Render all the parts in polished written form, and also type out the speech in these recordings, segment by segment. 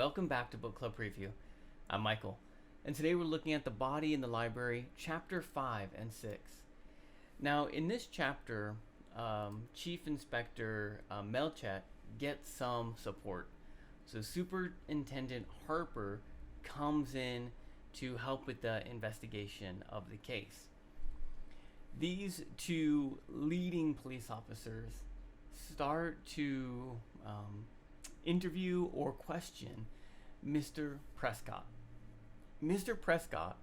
Welcome back to Book Club Preview. I'm Michael, and today we're looking at The Body in the Library, Chapter 5 and 6. Now, in this chapter, Chief Inspector Melchett gets some support. So Superintendent Harper comes in to help with the investigation of the case. These two leading police officers start to interview or question Mr. Prescott. Mr. Prescott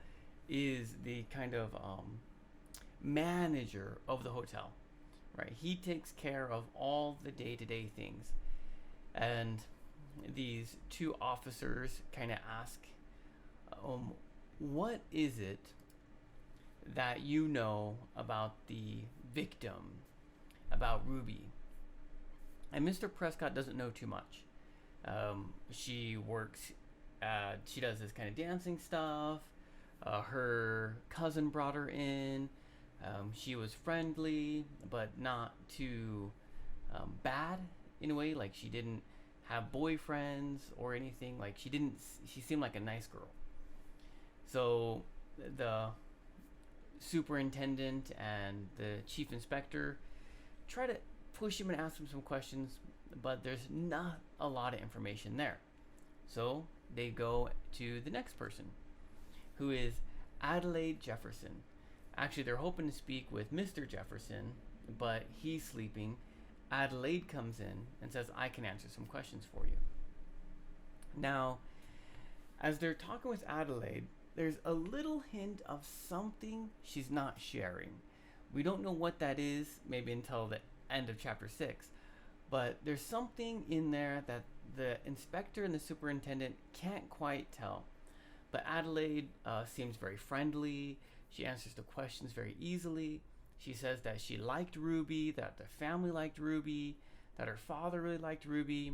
is the kind of manager of the hotel, right? He takes care of all the day-to-day things. And these two officers kind of ask, what is it that you know about the victim, about Ruby? And Mr. Prescott doesn't know too much. She works, she does this kind of dancing stuff. Her cousin brought her in. She was friendly, but not too bad in a way. Like, she didn't have boyfriends or anything. Like, she seemed like a nice girl. So the superintendent and the chief inspector try to push him and ask him some questions, but there's not a lot of information there. So they go to the next person, who is Adelaide Jefferson. Actually, they're hoping to speak with Mr. Jefferson, but he's sleeping. Adelaide comes in and says, I can answer some questions for you. Now, as they're talking with Adelaide, there's a little hint of something she's not sharing. We don't know what that is, maybe until the end of chapter 6. But there's something in there that the inspector and the superintendent can't quite tell. But Adelaide seems very friendly. She answers the questions very easily. She says that she liked Ruby, that the family liked Ruby, that her father really liked Ruby,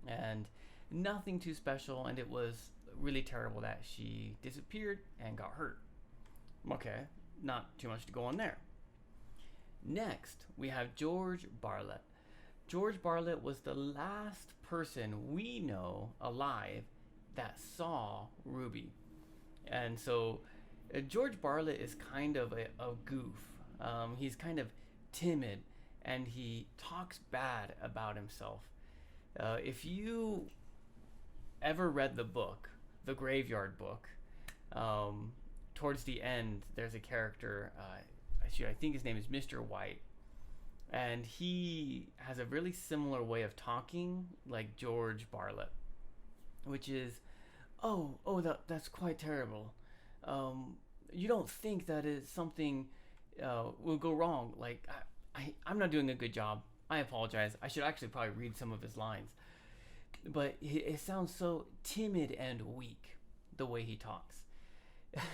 and nothing too special, and it was really terrible that she disappeared and got hurt. Okay, not too much to go on there. Next, we have George Bartlett. George Bartlett was the last person we know alive that saw Ruby. And so George Bartlett is kind of a goof. He's kind of timid, and he talks bad about himself. If you ever read the book, The Graveyard Book, towards the end, there's a character, I think his name is Mr. White. And he has a really similar way of talking like George Bartlett, which is, that's quite terrible. You don't think that is something will go wrong. Like, I'm not doing a good job. I apologize. I should actually probably read some of his lines. But it sounds so timid and weak, the way he talks.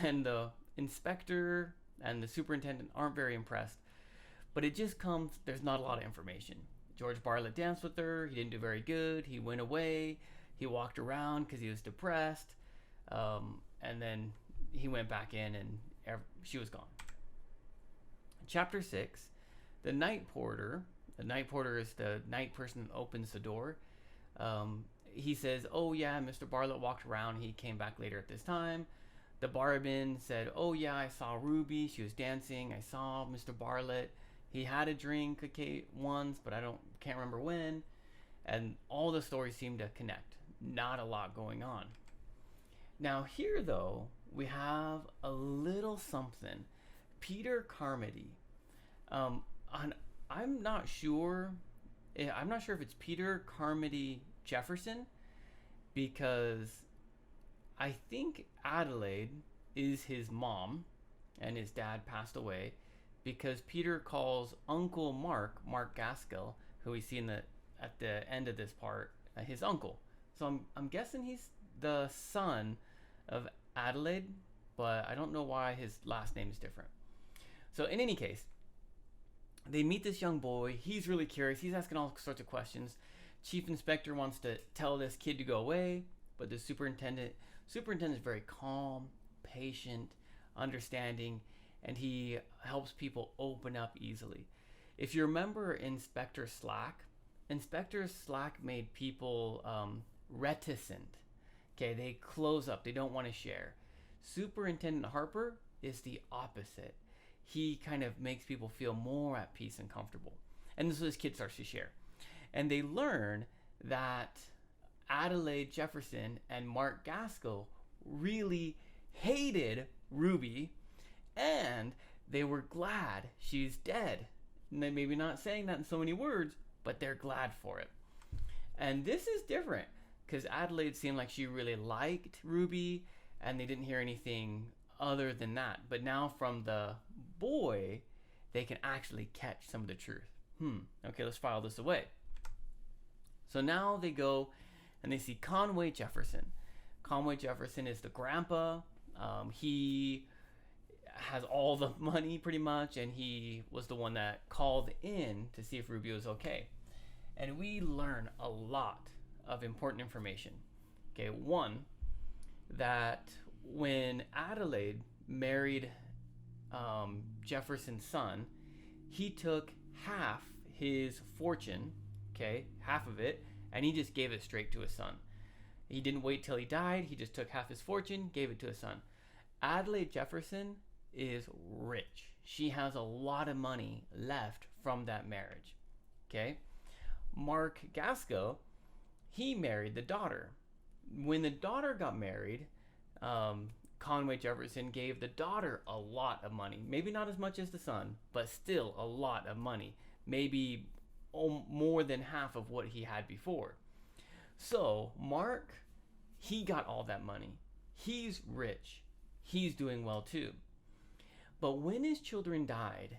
And the inspector and the superintendent aren't very impressed. But it just comes, there's not a lot of information. George Bartlett danced with her. He didn't do very good. He went away. He walked around because he was depressed. And then he went back in and she was gone. Chapter 6, the night porter. The night porter is the night person that opens the door. He says, oh yeah, Mr. Bartlett walked around. He came back later at this time. The barman said, oh yeah, I saw Ruby. She was dancing. I saw Mr. Bartlett. He had a drink once, but I can't remember when. And all the stories seem to connect. Not a lot going on. Now here, though, we have a little something. Peter Carmody. I'm not sure. I'm not sure if it's Peter Carmody Jefferson, because I think Adelaide is his mom, and his dad passed away. Because Peter calls Uncle Mark Gaskell, who we see at the end of this part, his uncle. So I'm guessing he's the son of Adelaide, but I don't know why his last name is different. So in any case, they meet this young boy. He's really curious. He's asking all sorts of questions. Chief Inspector wants to tell this kid to go away, but the superintendent is very calm, patient, understanding, and he helps people open up easily. If you remember Inspector Slack made people reticent Okay, they close up. They don't want to share. Superintendent Harper is the opposite. He kind of makes people feel more at peace and comfortable. And so this kid starts to share. And they learn that Adelaide Jefferson and Mark Gaskell really hated Ruby, and they were glad she's dead. And they maybe not saying that in so many words, but they're glad for it. And this is different because Adelaide seemed like she really liked Ruby, and they didn't hear anything other than that. But now from the boy, they can actually catch some of the truth. Okay, let's file this away. So now they go and they see Conway Jefferson. Conway Jefferson is the grandpa. He has all the money pretty much, and he was the one that called in to see if Ruby was okay. And we learn a lot of important information. Okay, one, that when Adelaide married Jefferson's son, he took half his fortune, okay, half of it, and he just gave it straight to his son. He didn't wait till he died. He just took half his fortune, gave it to his son. Adelaide Jefferson is rich. She has a lot of money left from that marriage. Okay? Mark Gaskell, he married the daughter. When the daughter got married, Conway Jefferson gave the daughter a lot of money. Maybe not as much as the son, but still a lot of money. Maybe more than half of what he had before. So Mark, he got all that money. He's rich. He's doing well too. But when his children died,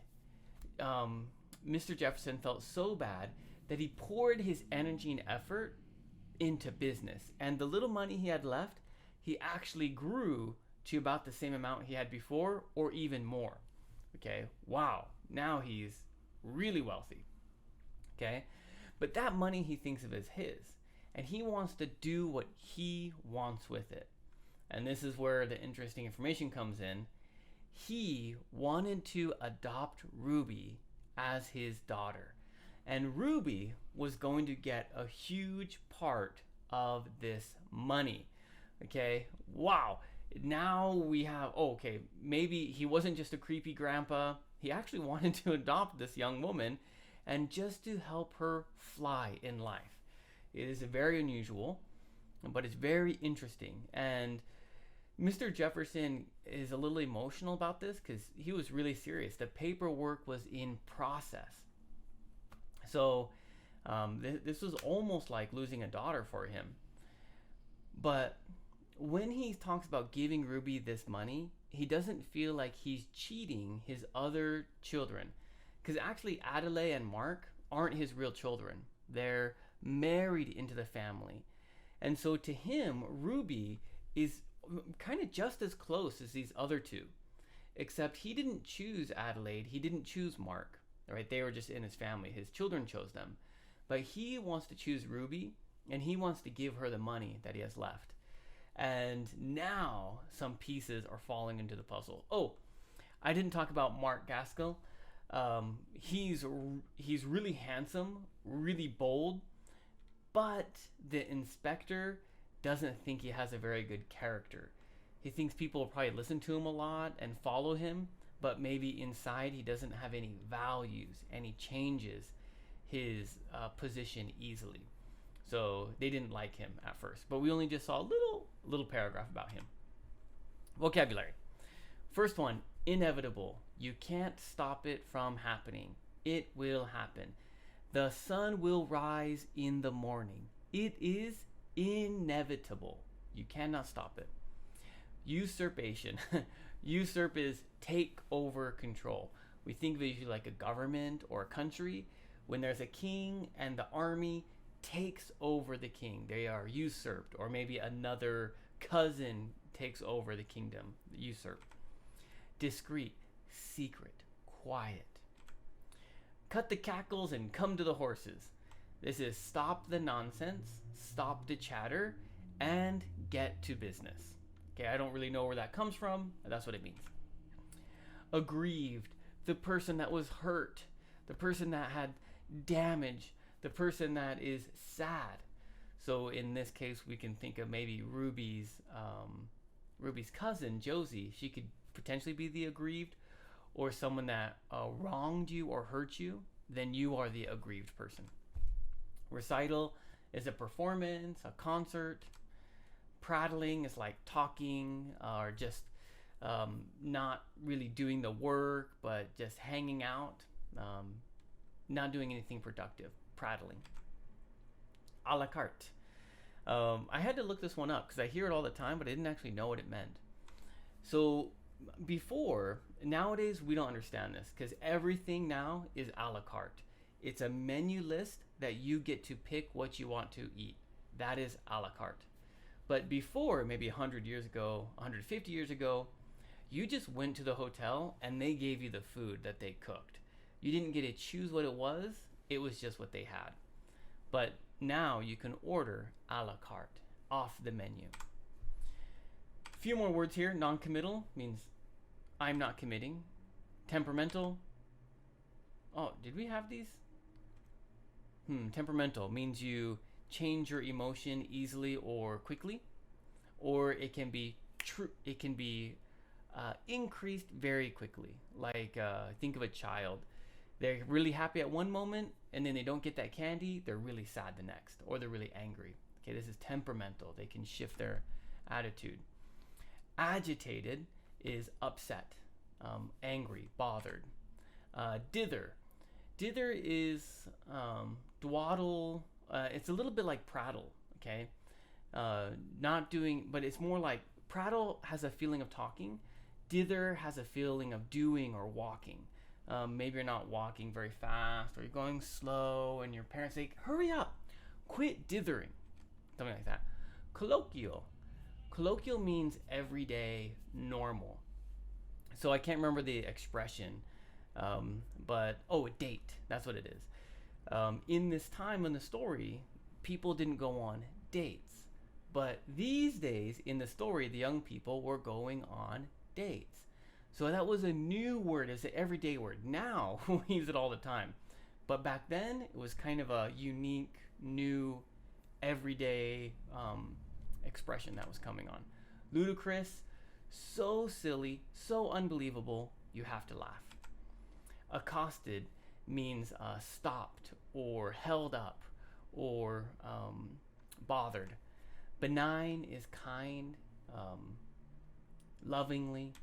Mr. Jefferson felt so bad that he poured his energy and effort into business. And the little money he had left, he actually grew to about the same amount he had before, or even more. Okay, wow, now he's really wealthy. Okay, but that money he thinks of as his, and he wants to do what he wants with it. And this is where the interesting information comes in. He wanted to adopt Ruby as his daughter, and Ruby was going to get a huge part of this money. Okay, wow. Now we have, maybe he wasn't just a creepy grandpa. He actually wanted to adopt this young woman and just to help her fly in life. It is very unusual, but it's very interesting. And Mr. Jefferson is a little emotional about this because he was really serious. The paperwork was in process. So this was almost like losing a daughter for him. But when he talks about giving Ruby this money, he doesn't feel like he's cheating his other children. Because actually Adelaide and Mark aren't his real children. They're married into the family. And so to him, Ruby is kind of just as close as these other two. Except he didn't choose Adelaide. He didn't choose Mark. Right? They were just in his family. His children chose them. But he wants to choose Ruby, and he wants to give her the money that he has left. And now some pieces are falling into the puzzle. Oh, I didn't talk about Mark Gaskell. He's really handsome, really bold, but the inspector doesn't think he has a very good character. He thinks people will probably listen to him a lot and follow him, but maybe inside he doesn't have any values, and he changes his position easily. So they didn't like him at first, but we only just saw a little paragraph about him. Vocabulary. First one, inevitable. You can't stop it from happening. It will happen. The sun will rise in the morning. It is inevitable. You cannot stop it. Usurpation. Usurp is take over control. We think of it usually like a government or a country. When there's a king and the army takes over the king, they are usurped. Or maybe another cousin takes over the kingdom. Usurp. Discreet. Secret. Quiet. Cut the cackles and come to the horses. This is stop the nonsense, stop the chatter, and get to business. Okay, I don't really know where that comes from, but that's what it means. Aggrieved, the person that was hurt, the person that had damage, the person that is sad. So in this case, we can think of maybe Ruby's cousin Josie. She could potentially be the aggrieved, or someone that wronged you or hurt you. Then you are the aggrieved person. Recital is a performance, a concert. Prattling is like talking or just not really doing the work, but just hanging out, not doing anything productive. Prattling. A la carte. I had to look this one up because I hear it all the time, but I didn't actually know what it meant. So nowadays we don't understand this because everything now is a la carte. It's a menu list that you get to pick what you want to eat. That is a la carte. But before, maybe 100 years ago, 150 years ago, you just went to the hotel and they gave you the food that they cooked. You didn't get to choose what it was just what they had. But now you can order a la carte, off the menu. A few more words here. Non-committal means I'm not committing. Temperamental. Oh, did we have these? Temperamental means you change your emotion easily or quickly, or it can be increased very quickly. Like think of a child. They're really happy at one moment, and then they don't get that candy. They're really sad the next, or they're really angry. Okay, this is temperamental. They can shift their attitude. Agitated is upset, angry, bothered. Dither is dawdle. It's a little bit like prattle. Okay, not doing, but it's more like prattle has a feeling of talking. Dither has a feeling of doing or walking. Maybe you're not walking very fast, or you're going slow, and your parents say, "Hurry up, quit dithering," something like that. Colloquial means everyday, normal. So I can't remember the expression, but a date. That's what it is. In this time in the story, people didn't go on dates, but these days in the story, the young people were going on dates. So that was a new word. It's an everyday word. Now we use it all the time. But back then, it was kind of a unique, new, everyday expression that was coming on. Ludicrous, so silly, so unbelievable, you have to laugh. Accosted means stopped or held up or bothered. Benign is kind, lovingly.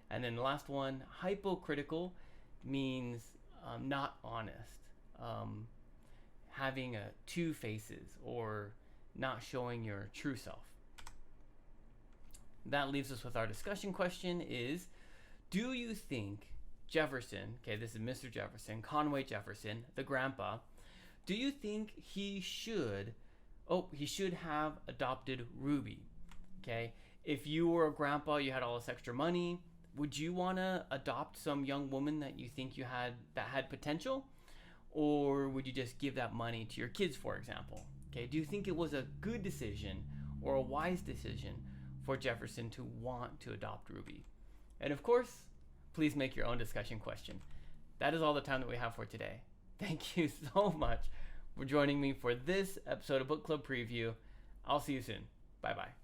And then the last one, hypocritical, means not honest, having two faces or not showing your true self. That leaves us with our discussion question is, do you think Jefferson, okay, this is Mr. Jefferson, Conway Jefferson, the grandpa, do you think he should have adopted Ruby? Okay, if you were a grandpa, you had all this extra money, would you want to adopt some young woman that you think that had potential? Or would you just give that money to your kids, for example? Okay, do you think it was a good decision or a wise decision for Jefferson to want to adopt Ruby? And of course, please make your own discussion question. That is all the time that we have for today. Thank you so much for joining me for this episode of Book Club Preview. I'll see you soon. Bye-bye.